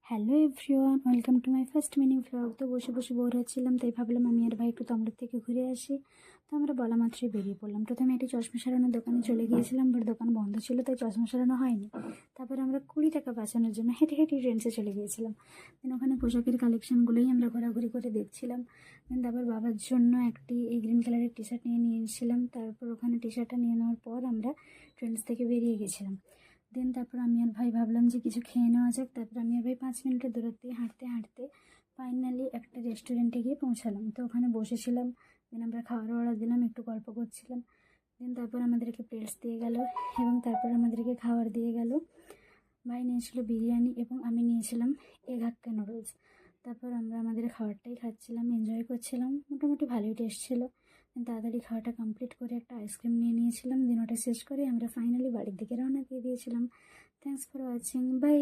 Hello everyone, welcome to my first mini vlog. তো বসে বসে বোর হচ্ছিলাম, তাই ভাবলাম আমি আর ভাই একটু তমলুক থেকে ঘুরে আসি। তো আমরা বলা মাত্রই বেরিয়ে পড়লাম। প্রথমে একটি চশমা সারানোর দোকানে চলে গিয়েছিলাম, বাট দোকান বন্ধ ছিল, তাই চশমা সারানো হয়নি। তারপর আমরা 20 টাকা বাঁচানোর জন্য হেঁটে হেঁটে ট্রেন্সে চলে গিয়েছিলাম। দেন ওখানে পোশাকের কালেকশনগুলোই আমরা ঘোরাঘুরি করে দেখছিলাম। দেন তারপর বাবার জন্য একটি এই গ্রিন কালারের টি শার্ট নিয়েছিলাম। তারপর ওখানে টি শার্টটা নিয়ে নেওয়ার পর আমরা ট্রেন্স থেকে বেরিয়ে গেছিলাম। দেন তারপর আমি আর ভাই ভাবলাম যে কিছু খেয়ে নেওয়া যাক। তারপর আমি আর ভাই 5 মিনিটের দূরত্বে হাঁটতে হাঁটতে ফাইনালি একটা রেস্টুরেন্টে গিয়ে পৌঁছালাম। তো ওখানে বসেছিলাম। দেন আমরা খাওয়ার অর্ডার দিলাম, একটু গল্প করছিলাম। দেন তারপর আমাদেরকে প্লেটস দিয়ে গেল এবং তারপর আমাদেরকে খাবার দিয়ে গেল। ভাই নিয়েছিল বিরিয়ানি এবং আমি নিয়েছিলাম এগ হাক্কা নুডলস। তারপর আমরা আমাদের খাবারটাই খাচ্ছিলাম, এনজয় করছিলাম। মোটামুটি ভালোই টেস্ট ছিল। তাড়াতাড়ি খাওয়াটা কমপ্লিট করে একটা আইসক্রিম নিয়েছিলাম। দিন ওটা শেষ করে আমরা ফাইনালি বাড়ির দিকে রওনা দিয়ে দিয়েছিলাম। Thanks for watching, by.